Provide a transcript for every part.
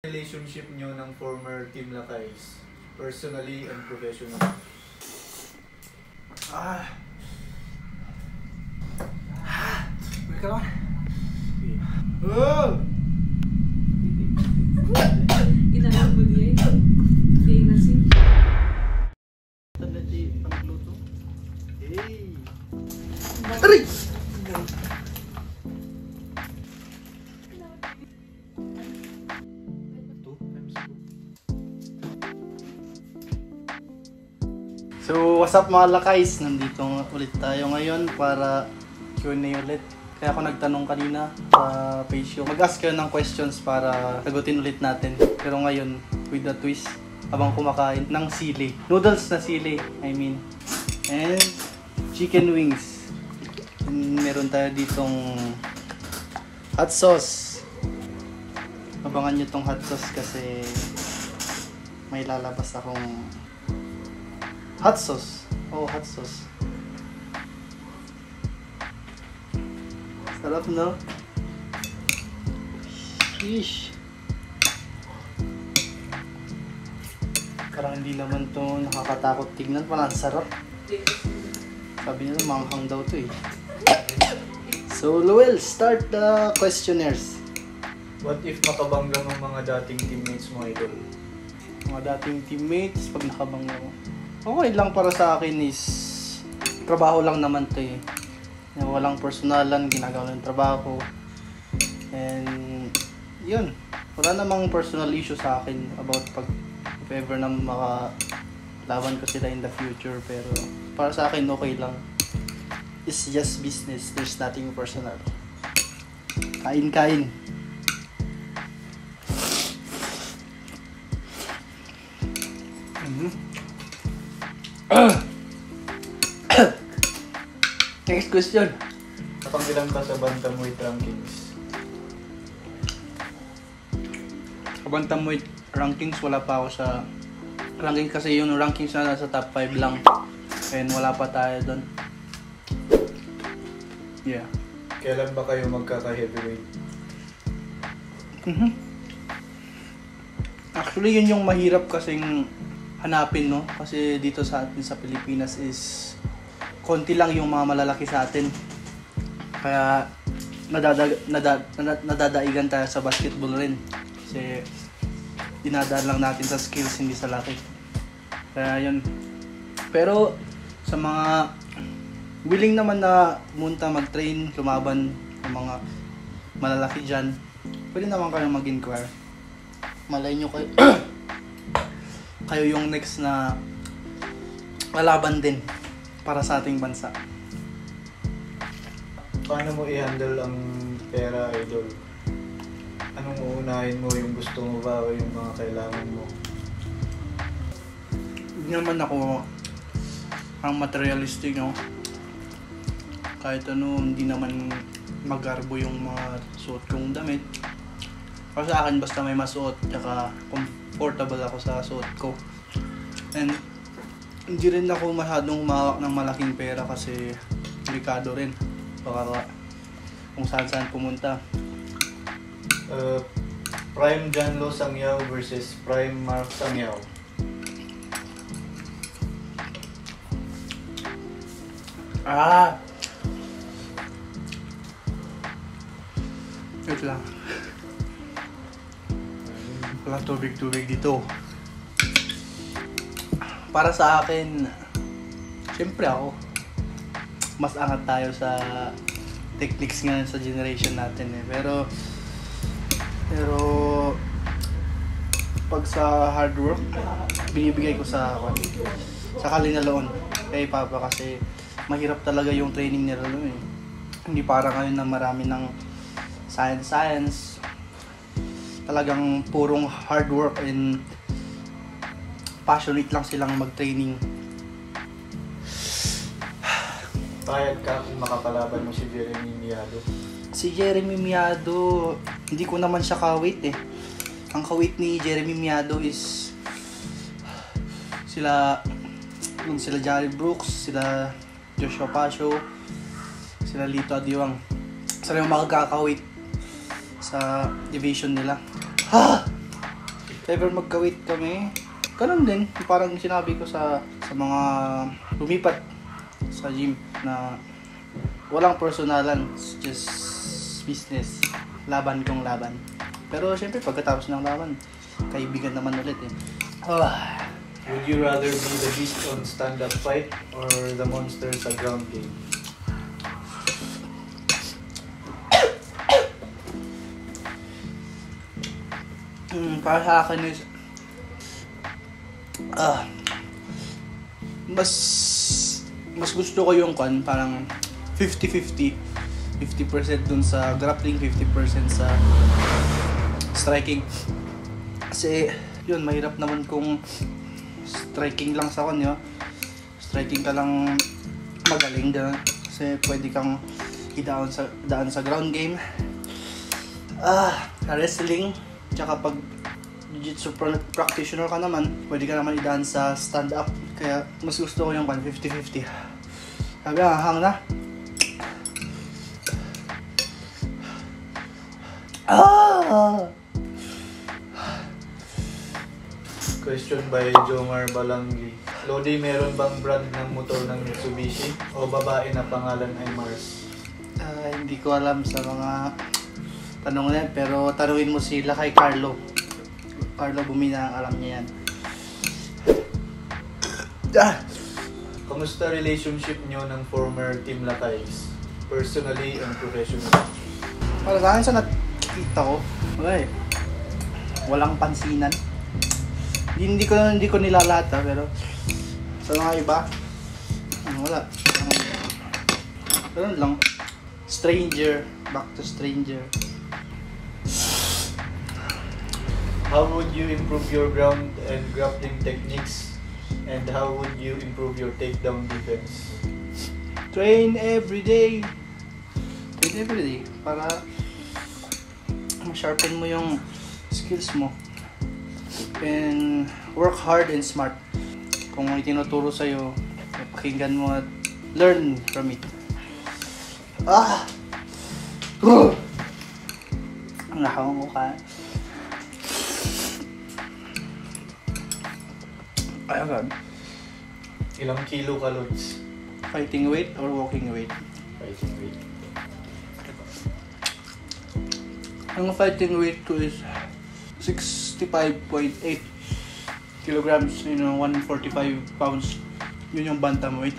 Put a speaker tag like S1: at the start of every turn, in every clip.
S1: Relationship nyo ng former Team Lacays, personally and professionally?
S2: Wait ka lang.
S1: Oh!
S3: Inanong mo niya eh. Hindi nasin.
S2: Tanda di pangluto.
S1: Hey!
S2: Aray! So, what's up mga lakays? Nandito nga ulit tayo ngayon para Q&A ulit. Kaya ako nagtanong kanina sa page ko. Mag-ask kayo ng questions para sagutin ulit natin. Pero ngayon, with the twist, habang kumakain ng sili. Noodles na sili, I mean. And chicken wings. And meron tayo ditong hot sauce. Abangan nyo tong hot sauce kasi may lalabas akong hot sauce. Oh, hot sauce. Sarap, no? Sheesh. Parang hindi naman to nakakatakot tignan. Parang sarap. Sabi nila manghang daw to eh. So, Luel, start the questionnaires.
S1: What if makabangga ng mga dating teammates mo, idol?
S2: Mga dating teammates, pag nakabangga mo. Okay lang para sa akin is trabaho lang naman to eh. Walang personalan, ginagawa ng trabaho. And yun, wala namang personal issue sa akin about pag if ever na makalaban ko sila in the future. Pero para sa akin okay lang. It's just business, there's nothing personal. Kain-kain. Next question.
S1: Nakapanggilan ka sa Bantamweight rankings?
S2: Bantamweight rankings, wala pa ako sa ranking kasi yung rankings na nasa top 5 lang. And wala pa tayo doon. Yeah.
S1: Kailan ba kayo magkaka-heavyweight?
S2: Actually, yun yung mahirap kasing hanapin, no? Kasi dito sa atin sa Pilipinas is konti lang yung mga malalaki sa atin. Kaya nadadaigan tayo sa basketball rin. Kasi dinadaan lang natin sa skills, hindi sa laki. Kaya yun. Pero sa mga willing naman na munta mag-train, lumaban ng mga malalaki dyan, pwede naman kayong mag-inquire. Malay nyo kayo kayo yung next na lalaban din para sa ating bansa.
S1: Paano mo i-handle ang pera, idol? Anong uunahin mo? Yung gusto mo ba o yung mga kailangan mo?
S2: Hindi naman ako ang materialistic, no? Kahit ano, hindi naman magarbo yung mga suot kong damit. Para sa akin, basta may masuot, tsaka comfortable ako sa suot ko. And hindi rin ako masyadong humawak ng malaking pera kasi delikado rin. Baka kung saan pumunta.
S1: Prime Janlo Sangyao versus Prime Mark Sangyao.
S2: Wait lang. Walang tubig dito. Para sa akin, siyempre ako, mas angat tayo sa techniques ngayon sa generation natin eh. Pero pag sa hard work, binibigay ko sa Kalinaloon kay Papa kasi mahirap talaga yung training nila noon eh. Hindi para ngayon na marami ng science. Talagang purong hard work and passionate lang silang mag-training.
S1: Payag ka kung makapalaban mo si Jeremy Miado?
S2: Si Jeremy Miado, hindi ko naman siya ka-weight eh. Ang ka-weight ni Jeremy Miado is sila Jari Brooks, sila Joshua Pasio, sila Lito Adiwang. Sila yung makakaka-weight sa division nila. if ever magka-weight kami, ganun din. Parang sinabi ko sa mga lumipat sa gym na walang personalan, it's just business. Laban kong laban. Pero syempre pagkatapos ng laban, kaibigan naman ulit eh.
S1: Would you rather be the beast on stand-up fight or the monster sa ground game?
S2: Para sa akin is mas gusto ko yung parang 50-50. 50% dun sa grappling, 50% sa striking. Kasi yun, mahirap naman kung striking lang sa kanya. Striking ka lang magaling ka. Kasi pwede kang daan sa ground game. Wrestling. Tsaka pag jiu-jitsu practitioner ka naman, pwede ka naman idaan sa stand-up. Kaya mas gusto ko yung 50-50. Sabi, hang na.
S1: Question by Jomar Balangli. Lodi, meron bang brand ng motor ng Mitsubishi? O babae na pangalan ay Mars?
S2: Hindi ko alam sa mga tanong na yan, pero tanungin mo sila kay Carlo. Carlo Bumina, alam niya yan.
S1: Kamusta relationship nyo ng former Team Lacays? Personally and professionally?
S2: Para sa akin, sa nakikita ko, walang pansinan. Hindi ko nilalahat pero sa mga iba, wala. Ganun lang. Stranger, back to stranger.
S1: How would you improve your ground and grappling techniques? And how would you improve your takedown defense?
S2: Train every day. Para ma-sharpen mo yung skills mo. And work hard and smart. Kung may tinuturo sa'yo, pakinggan mo at learn from it. Ang nakawang mukha. Ayun.
S1: Ilang kilo ka, Lods?
S2: Fighting weight or walking weight?
S1: Fighting weight.
S2: Ang fighting weight ko is 65.8 kilograms, 145 pounds. Yun yung bantamweight.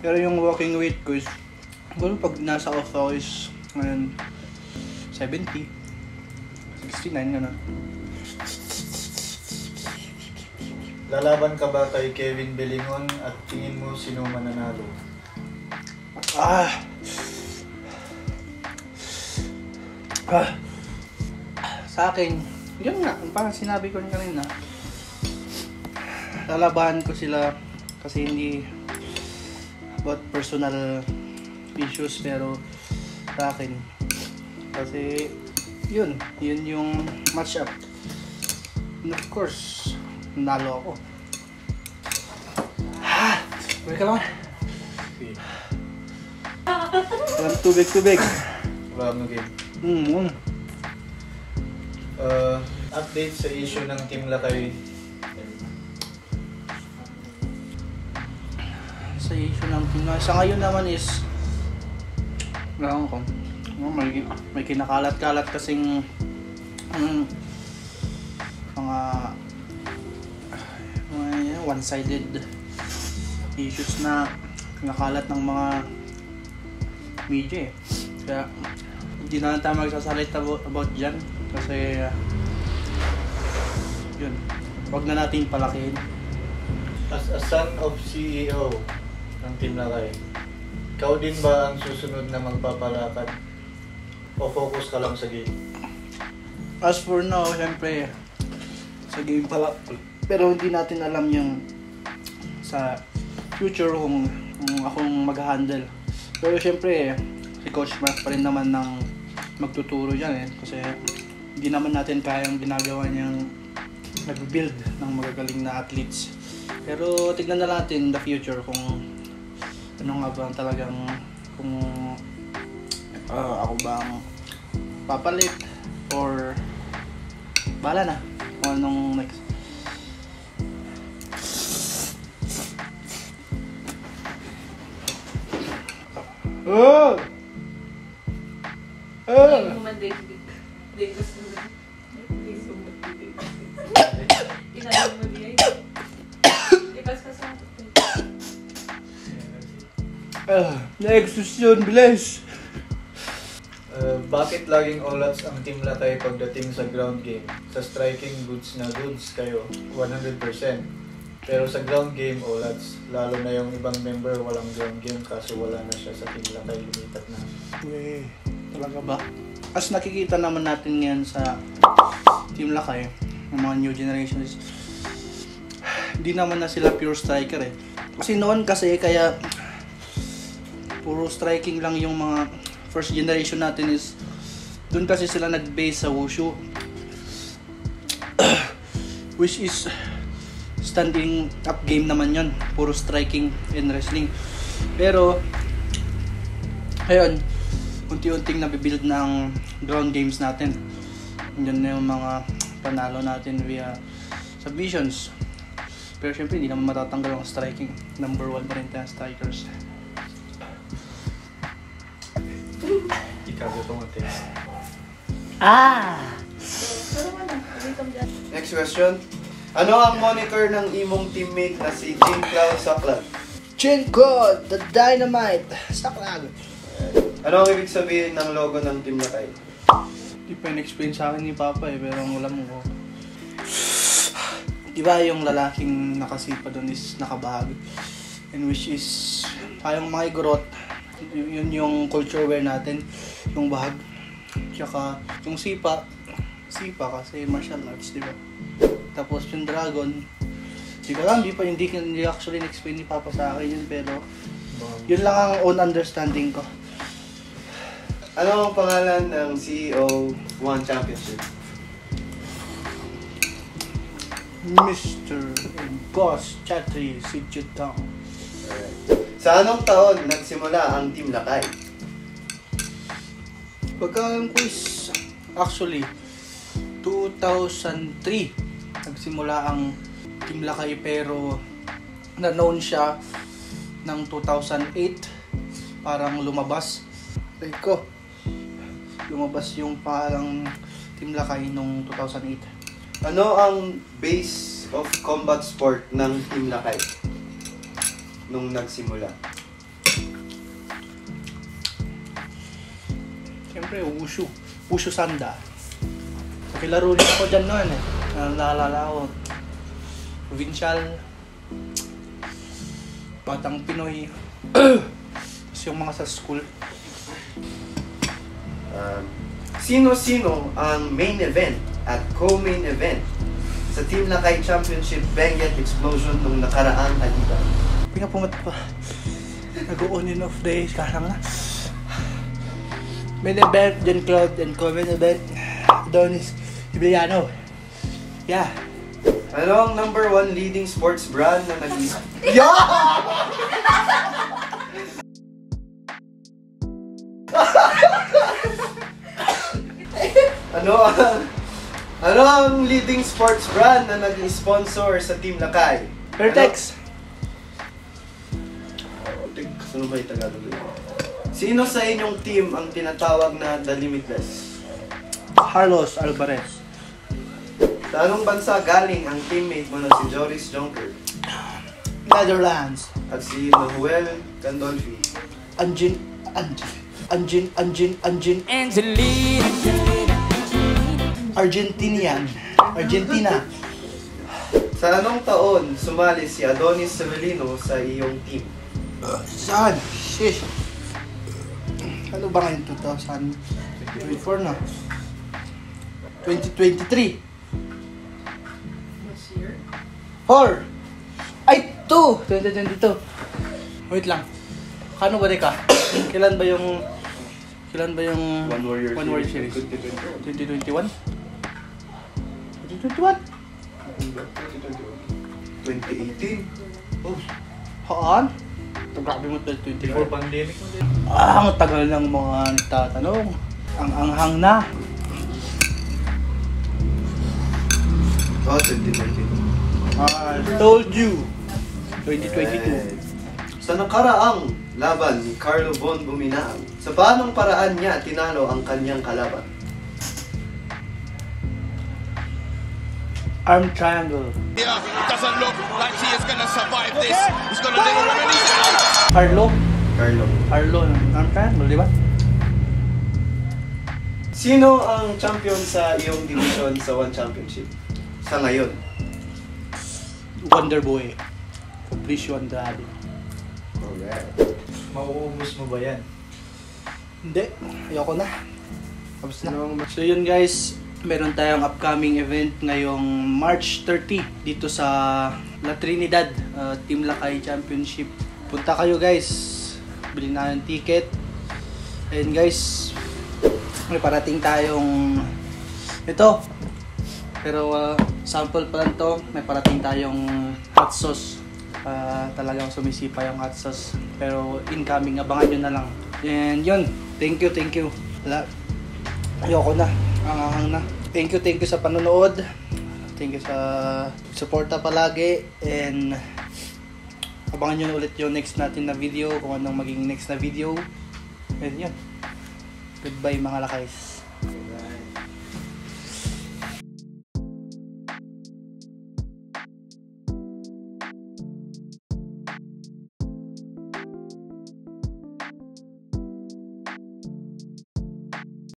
S2: Pero yung walking weight ko is, pag nasa off ako is, 70, 69, gano'n.
S1: Lalaban ka ba kay Kevin Belingon at tingin mo sino mananalo?
S2: Sa akin, yun nga, parang sinabi ko rin kanina, lalabahan ko sila kasi hindi about personal issues, pero sa akin kasi yun yung match up, and of course nalo ako. Wait ka lang. Walang tubig.
S1: Wala mo game. Update sa issue ng Team Lakay.
S2: Sa issue ng Team Lakay, sa ngayon naman is may kinakalat-kalat kasing mga one-sided issues na kinakalat ng mga media eh. Kaya hindi na tayo magsasalita about dyan kasi yun, wag na natin palakihin.
S1: As a son of CEO ng Team Lakay, ikaw din ba ang susunod na magpapalakad? O focus ka lang sa game?
S2: As for now, syempre sa game pala, pero hindi natin alam yung sa future kung akong mag-handle. Pero syempre si Coach Mark pa rin naman ng magtuturo dyan eh, kasi hindi naman natin kayang ginagawa niyang nag-build ng magagaling na athletes. Pero tignan na natin in the future kung ano nga ba talagang, kung ako bang papalit or bahala na. Kung anong next. Oh!
S3: Hindi mo man din gusto mo. Inalim mo diyan. Ipas ka sa
S2: Next yun, bless!
S1: Bakit laging olats ang Team Lakay pagdating sa ground game? Sa striking, goods na goods kayo, 100%. Pero sa ground game, olats. Lalo na yung ibang member walang ground game kaso wala na siya sa Team Lakay, lumipat na.
S2: Weh, talaga ba? As nakikita naman natin yan sa Team Lakay, ng mga new generations, hindi naman na sila pure striker eh. Kasi noon kasi kaya puro striking lang yung mga first generation natin is doon kasi sila nag-base sa wushu. Which is standing up game naman yun. Puro striking and wrestling. Pero ayun, unti-unting nabibuild ng ground games natin. Yan na yung mga panalo natin via submissions. Pero syempre hindi naman matatanggal ang striking. Number 1 pa rin tayo strikers.
S1: Ikaw ito mo, Tess.
S4: Next question. Ano ang moniker ng imong teammate na si Jane Cloud Saklag?
S2: Chinko, the dynamite! Saklag!
S4: Ano ang ibig sabihin ng logo ng Team Lakay?
S2: Hindi pa in-explain sa akin ni Papa eh, pero ang alam ko. Diba yung lalaking nakasipa doon is nakabahag. And which is, tayong mga igorot, yun yung culture wear natin, yung bahag. Tsaka yung sipa kasi martial arts, diba? Tapos yung dragon, hindi ko alam, hindi actually in-explain ni Papa sa akin yun, pero yun lang ang own understanding ko.
S4: Ano ang pangalan ng CEO One Championship?
S2: Mr. and Boss Chatri Sijutang.
S4: Sa anong taon nagsimula ang Team Lakay?
S2: Pagka quiz, actually, 2003 nagsimula ang Team Lakay, pero na-known siya ng 2008. Parang lumabas. Lumabas yung parang Team Lakay nung 2008.
S4: Ano ang base of combat sport ng Team Lakay nung nagsimula?
S2: Siyempre, Wushu Sanda. Kilaro rin ako dyan noon eh. Naalala ko. Provincial. Batang Pinoy. Tapos yung mga sa school.
S4: Sino-sino ang main event at co-main event sa Team Lakay Championship Benguet Explosion nung nakaraang alitan?
S2: Pinapumat pa. Nag-on and off days. Kalang na. Main event, Jen Cloud, and co-main event, Adonis Ibliano. Yeah.
S4: Ano ang number 1 leading sports brand na nag-isa? Ano ang leading sports brand na nag-sponsor sa Team Lakay?
S2: Vertex.
S4: Ano ba yung Tagalog yun? Sino sa inyong team ang tinatawag na The Limitless?
S2: Carlos Alvarez.
S4: Sa anong bansa galing ang teammate mo na si Joris Jonker
S2: Netherlands.
S4: at si Manuel Gandolfi?
S2: Anjin. Argentina.
S4: Sa anong taon sumali si Adonis Severino sa iyong team?
S2: Saan? Shish. Ano ba ngayon? 2024 na. 2023.
S3: this year.
S2: 4. Ay, 2. 2022. Wait lang. Kano ba ka? Kailan ba yung
S4: One Warrior
S2: Series?
S4: 2021?
S2: 2021?
S4: 2018?
S1: Oh,
S2: Haan? Grabe mo 2024.
S1: before pandemic mo din.
S2: Ang tagal ng mga nagtatanong. Ang anghang na.
S4: Oh, 2022.
S2: I told you. 2022.
S4: Sa nakaraang laban ni Carlo Von Buminaang, sa paanong paraan niya tinalo ang kanyang kalaban?
S2: Arm triangle.
S5: Yeah, it doesn't look like he is gonna survive this. He's gonna little reminisce.
S2: Carlo.
S4: Carlo.
S2: Arm triangle, di ba?
S4: Sino ang champion sa iyong division sa One Championship? Sa ngayon?
S2: Wonderboy. Fabricio Andrade.
S4: Alright.
S1: Mauubos mo ba yan?
S2: Hindi. Ayoko na. Tapos na. So yun guys, meron tayong upcoming event ngayong March 30 dito sa La Trinidad Team Lakay Championship. Punta kayo guys. Bili na yung ticket. Ayun guys, may parating tayong ito. Pero sample pa lang to. May parating tayong hot sauce. Talagang sumisipa yung hot sauce. Pero incoming, abangan nyo na lang. And yun, thank you. Wala. Ayoko na. Anghang na. Thank you sa panonood. Thank you sa suporta palagi. And abangan nyo na ulit yung next natin na video. Kung anong maging next na video. And yun. Goodbye mga lakays.